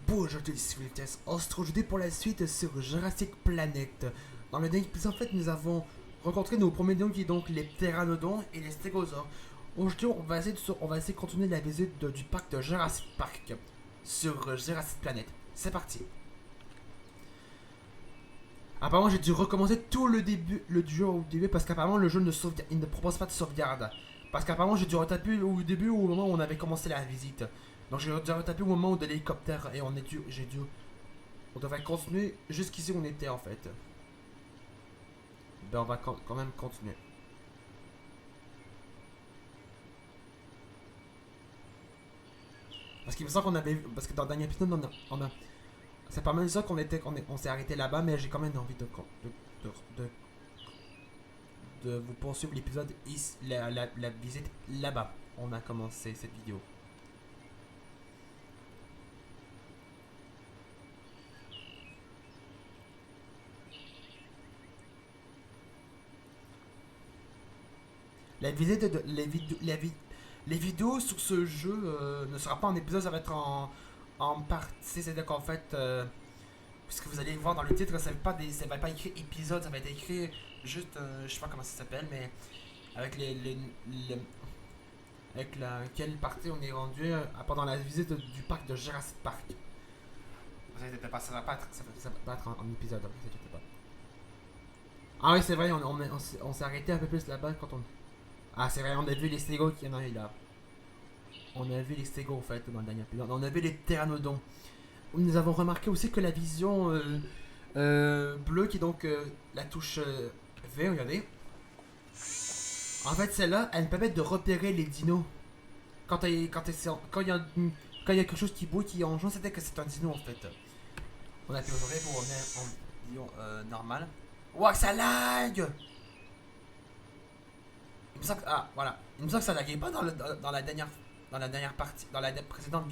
Bonjour tous les Swifters, on se retrouve aujourd'hui pour la suite sur Jurassic Planet. Dans le dernier épisode, en fait, nous avons rencontré nos premiers noms qui est donc les pteranodons et les stégosaures. Aujourd'hui, on va essayer de continuer la visite du parc de Jurassic Park sur Jurassic Planet. C'est parti. Apparemment, j'ai dû recommencer tout le jeu au début parce qu'apparemment le jeu il ne propose pas de sauvegarde. Parce qu'apparemment, j'ai dû retaper au début au moment où on avait commencé la visite. Donc j'ai dû retaper au moment de l'hélicoptère et on devrait continuer jusqu'ici où on était en fait. Ben on va quand même continuer. Parce qu'il me semble parce que dans le dernier épisode, c'est pas mal ça on s'est arrêté là-bas, mais j'ai quand même envie de, de vous poursuivre l'épisode, la visite là-bas. On a commencé cette vidéo. La visite de les vidéos sur ce jeu ne sera pas en épisode, ça va être en partie. C'est-à-dire qu'en fait, puisque vous allez voir dans le titre, ça va pas écrit épisode, ça va être écrit juste, je sais pas comment ça s'appelle, mais avec avec laquelle partie on est rendu pendant la visite du parc de Jurassic Park. Vous inquiétez pas, ça va pas être, ça va pas être en épisode, vous inquiétez pas. Ah oui, c'est vrai, on s'est arrêté un peu plus là-bas quand on. Ah, c'est vrai, on a vu les stégos qu'il y en a eu là. On a vu les stégos en fait dans le dernier épisode. On a vu les pteranodons. Nous avons remarqué aussi que la vision bleue, qui est donc la touche V, regardez. En fait, celle-là, elle me permet de repérer les dinos. Quand il y a quelque chose qui bouge, qui est en jaune, c'était que c'est un dino en fait. On a pu ouvrir pour remettre en vision normale. Ouah, ça lag! Il me semble que, ah, voilà. Il me semble que ça laguait pas dans la dernière partie, dans la précédente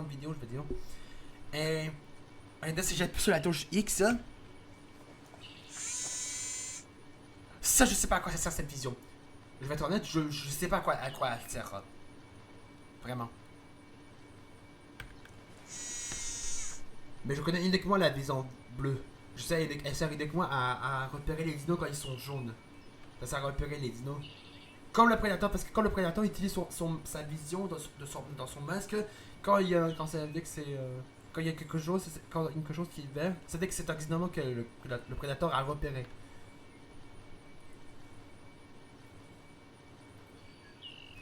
vidéo, je veux dire. Et là, si j'appuie sur la touche X, ça, je sais pas à quoi ça sert cette vision. Je vais être honnête, je sais pas à quoi elle sert. Vraiment. Mais je connais uniquement la vision bleue. Je sais, elle sert uniquement à repérer les dinos quand ils sont jaunes. Ça sert à repérer les dinos. Comme le prédateur, parce que quand le prédateur utilise sa vision dans son masque, quand c'est avec quand il y a quelque chose qui est vert, c'est dès que c'est accidentellement que le prédateur a repéré.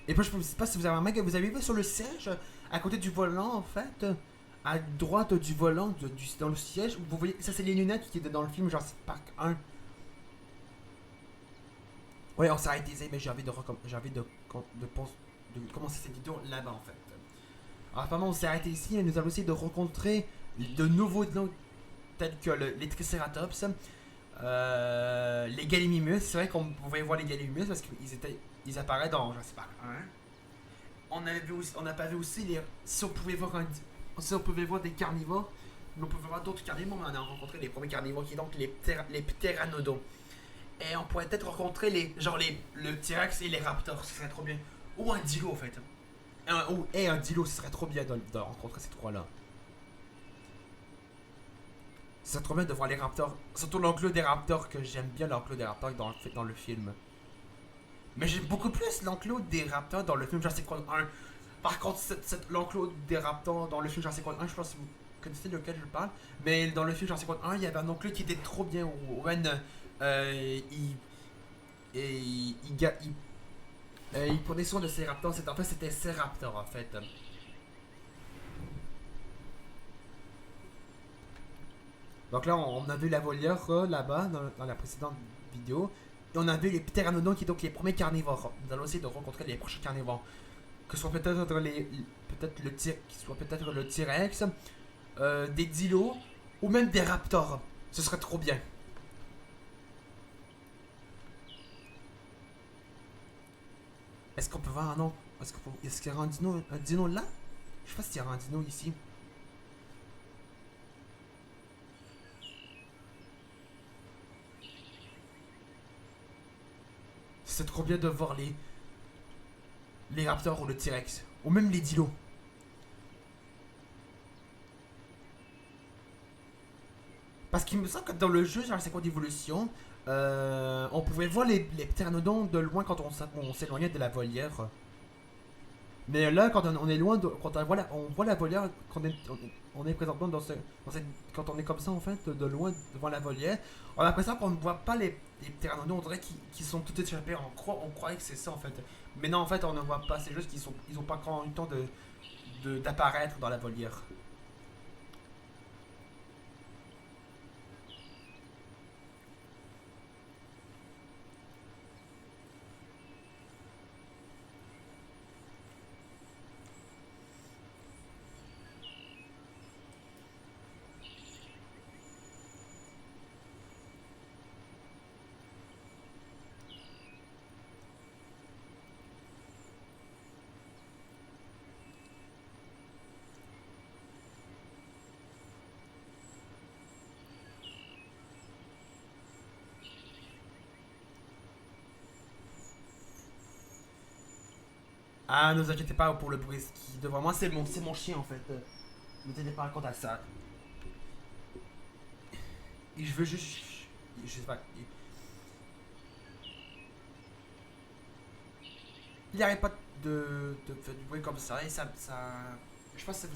Et puis je ne sais pas si vous avez remarqué, vous avez vu sur le siège, à côté du volant en fait, à droite du volant, dans le siège, vous voyez, ça c'est les lunettes qui étaient dans le film Jurassic Park 1. Ouais, on s'est arrêté, mais de commencer cette vidéo là-bas en fait. Alors, apparemment, on s'est arrêté ici et nous allons essayer de rencontrer de nouveaux dinos tels que les Triceratops, les Gallimimus. C'est vrai qu'on pouvait voir les Gallimimus parce qu'ils apparaissent dans, je sais pas, on n'a pas vu aussi si on pouvait voir des carnivores, mais on pouvait voir d'autres carnivores, mais on a rencontré les premiers carnivores qui est donc les pteranodons. Et on pourrait peut-être rencontrer le T-Rex et les raptors, ce serait trop bien. Ou un dilo en fait. Un dilo, ce serait trop bien de rencontrer ces trois-là. Ce serait trop bien de voir les raptors. Surtout l'enclos des raptors, que j'aime bien l'enclos des raptors dans le film. Mais j'aime beaucoup plus l'enclos des raptors dans le film Jurassic World 1. Par contre, l'enclos des raptors dans le film Jurassic World 1, je pense que vous connaissez lequel je parle. Mais dans le film Jurassic World 1, il y avait un enclos qui était trop bien. Où Owen, il prenait soin de ses raptors. En fait, c'était ses raptors en fait. Donc là, on a vu la volière là-bas dans la précédente vidéo. Et on a vu les pteranodons qui sont donc les premiers carnivores. Nous allons essayer de rencontrer les prochains carnivores. Que ce soit peut-être le T-Rex, des dilos ou même des raptors. Ce serait trop bien. Est-ce qu'on peut voir un nom? Est-ce qu'il y aura un dino là? Je sais pas s'il y aura un dino ici. C'est trop bien de voir les raptors ou le T-Rex. Ou même les dilos. Parce qu'il me semble que dans le jeu, genre c'est quoi d'évolution, on pouvait voir les pteranodons de loin quand on s'éloignait de la volière. Mais là, quand on est loin, quand on voit la volière, quand on est présentement quand on est comme ça en fait, de loin devant la volière, on a l'impression qu'on ne voit pas les pteranodons, on dirait qu'ils sont tout échappés, on croyait que c'est ça en fait. Mais non, en fait, on ne voit pas, c'est juste ils ont pas encore eu le temps d'apparaître dans la volière. Ah, ne vous inquiétez pas pour le bruit qui devant moi, c'est mon chien en fait. Ne tenez pas compte à ça. Et je veux juste. Je sais pas. Il arrête pas de faire du bruit comme ça et je pense que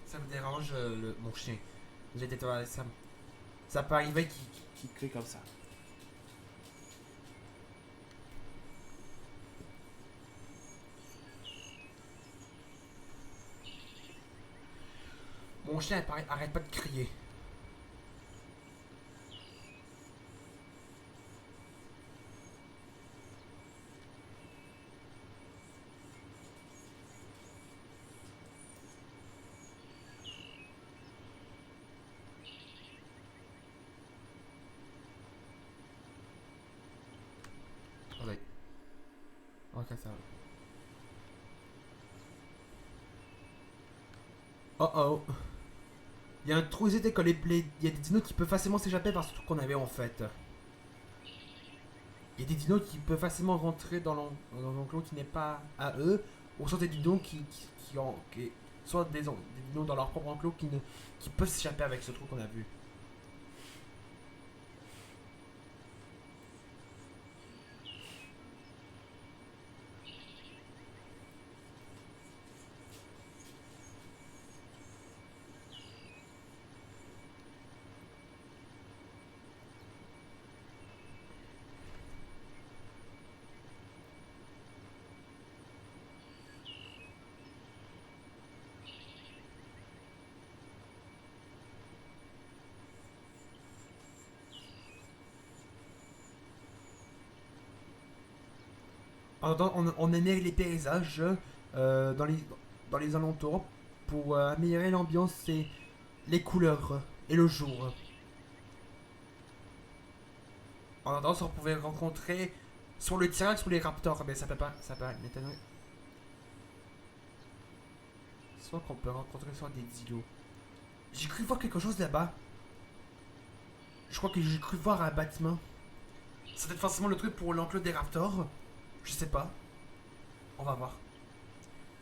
ça vous dérange mon chien. J'ai été ça peut arriver qu'il crie comme ça. Mon chien arrête pas de crier. Attendez. Ok, ça va. Oh oh. Il y a un trou, ils étaient que il y a des dinos qui peuvent facilement s'échapper par ce truc qu'on avait en fait. Il y a des dinos qui peuvent facilement rentrer dans l'enclos qui n'est pas à eux, ou soit des dinos soit des dinos dans leur propre enclos qui peuvent s'échapper avec ce trou qu'on a vu. On aimait les paysages dans les alentours pour améliorer l'ambiance et les couleurs et le jour. En attendant, on pouvait rencontrer soit le T-Rex ou les Raptors, mais ça peut m'étonner. Soit qu'on peut rencontrer soit des dilos. J'ai cru voir quelque chose là-bas. Je crois que j'ai cru voir un bâtiment. C'est peut-être forcément le truc pour l'enclos des Raptors. Je sais pas. On va voir.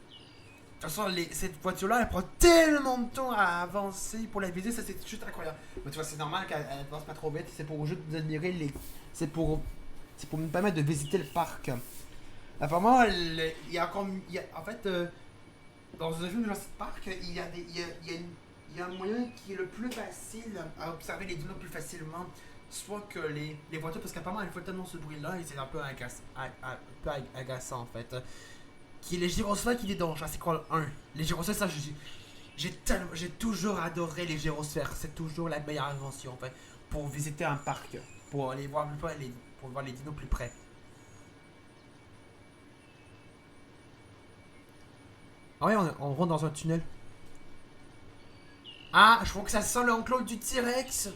De toute façon, cette voiture-là, elle prend tellement de temps à avancer pour la visiter, ça c'est juste incroyable. Mais tu vois, c'est normal qu'elle avance pas trop vite, c'est pour juste vous admirer C'est pour me permettre de visiter le parc. Apparemment, il y a encore. En fait, dans un film de Jurassic Park, il y a un moyen qui est le plus facile à observer les dinos plus facilement. Soit que les voitures, parce qu'apparemment elles font tellement ce bruit-là et c'est un peu agaçant en fait. Qui est les gyrosphères qui est dans Jurassic World 1. Les gyrosphères, ça, j'ai toujours adoré les gyrosphères. C'est toujours la meilleure invention en fait. Pour visiter un parc. Pour aller voir plus près, pour voir les dinos plus près. Ah ouais, on rentre dans un tunnel. Ah, je crois que ça sent l'enclos du T-Rex.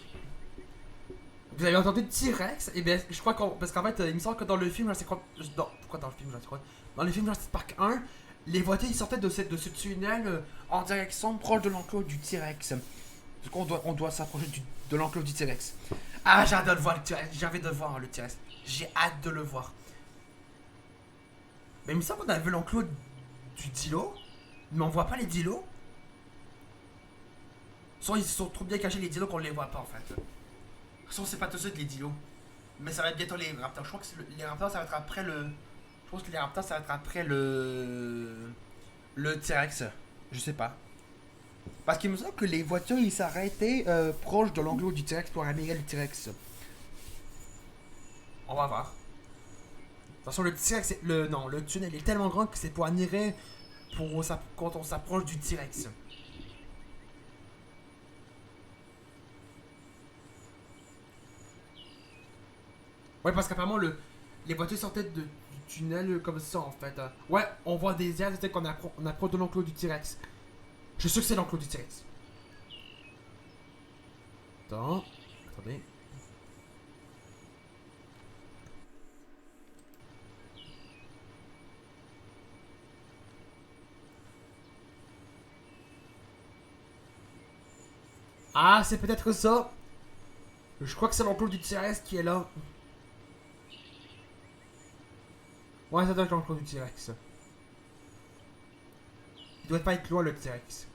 Vous avez entendu T-Rex? Et bien, je crois qu'on. Parce qu'en fait, il me semble que dans le film Jurassic Park. Non, pourquoi dans le film Jurassic Park? Dans le film Jurassic Park 1, les voitures ils sortaient de ce tunnel en direction proche de l'enclos du T-Rex. Du coup, on doit s'approcher de l'enclos du T-Rex. Ah, j'ai hâte de le voir, le T-Rex. J'ai envie de le voir, le T-Rex. J'ai hâte de le voir. Mais il me semble qu'on a vu l'enclos du Dilo. Mais on voit pas les Dilos. Soit ils sont trop bien cachés les Dilos qu'on les voit pas en fait. toute façon, c'est pas tout de suite les dilos. Mais ça va être bientôt les raptors. Je crois que les raptors, ça va être après le. Je pense que les raptors, ça va être après le. Le T-Rex. Je sais pas. Parce qu'il me semble que les voitures, ils s'arrêtaient proche de l'enclos du T-Rex pour admirer le T-Rex. On va voir. De toute façon, le T-Rex, non, le tunnel est tellement grand que c'est pour admirer quand on s'approche du T-Rex. Ouais, parce qu'apparemment, les voitures sortaient du tunnel comme ça, en fait. Ouais, on voit des airs, c'est qu'on approche de l'enclos du T-Rex. Je suis sûr que c'est l'enclos du T-Rex. Attendez. Ah, c'est peut-être ça. Je crois que c'est l'enclos du T-Rex qui est là. Ouais, ça doit être l'enclos du T-Rex. Il doit pas être loin, le T-Rex.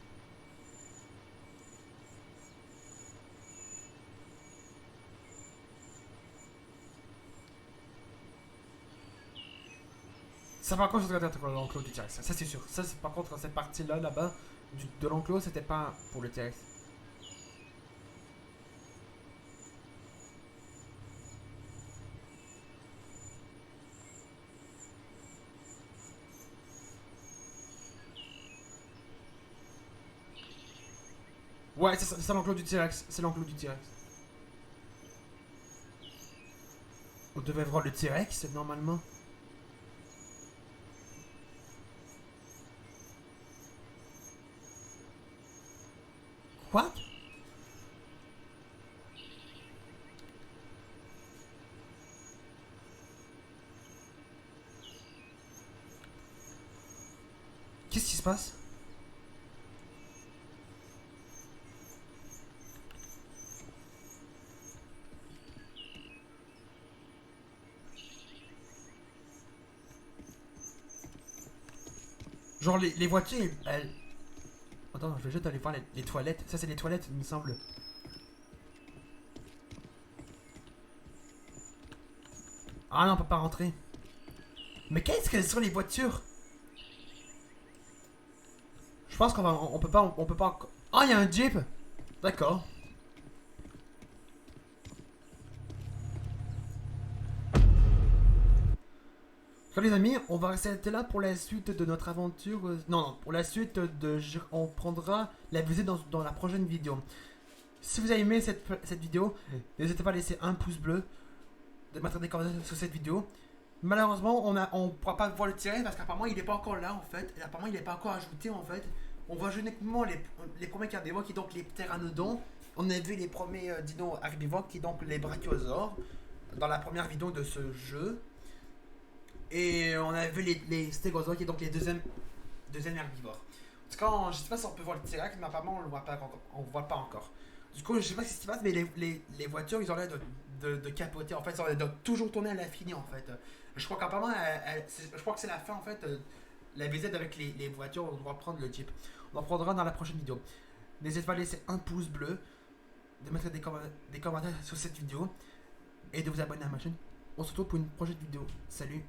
Ça, par contre, ça doit être l'enclos du T-Rex. Ça, c'est sûr. Ça, par contre, cette partie-là, là-bas, de l'enclos, c'était pas pour le T-Rex. Ouais, c'est l'enclos du T-Rex. C'est l'enclos du T-Rex. On devait voir le T-Rex, normalement. Quoi? Qu'est-ce qui se passe? Genre, les voitures, elles. Attends, je vais juste aller voir les toilettes. Ça, c'est les toilettes, il me semble. Ah non, on peut pas rentrer. Mais qu'est-ce que sont les voitures? Je pense on peut pas, on peut pas. Ah, il y a un Jeep. D'accord. Alors les amis, on va rester là pour la suite de notre aventure. Non, pour la suite on prendra la visite dans la prochaine vidéo. Si vous avez aimé cette vidéo, n'hésitez pas à laisser un pouce bleu, de mettre des commentaires sur cette vidéo. Malheureusement, on pourra pas voir le tirer parce qu'apparemment il n'est pas encore là en fait. Et apparemment il n'est pas encore ajouté en fait. On voit uniquement les premiers carnivores qui sont donc les pteranodons. On a vu les premiers dinos herbivores qui sont donc les brachiosaures dans la première vidéo de ce jeu. Et on a vu les stégosaures qui sont donc les deuxième herbivores. En tout cas, je sais pas si on peut voir le T-Rex, mais apparemment on le voit pas encore. On voit pas encore. Du coup, je sais pas ce qui se passe, mais les voitures, ils ont l'air de capoter. En fait, ils ont l'air de toujours tourner à l'infini en fait. Je crois qu'apparemment, je crois que c'est la fin en fait. La visite avec les voitures, on doit prendre le Jeep. On en prendra dans la prochaine vidéo. N'hésitez pas à laisser un pouce bleu, de mettre des commentaires sur cette vidéo et de vous abonner à ma chaîne. On se retrouve pour une prochaine vidéo. Salut!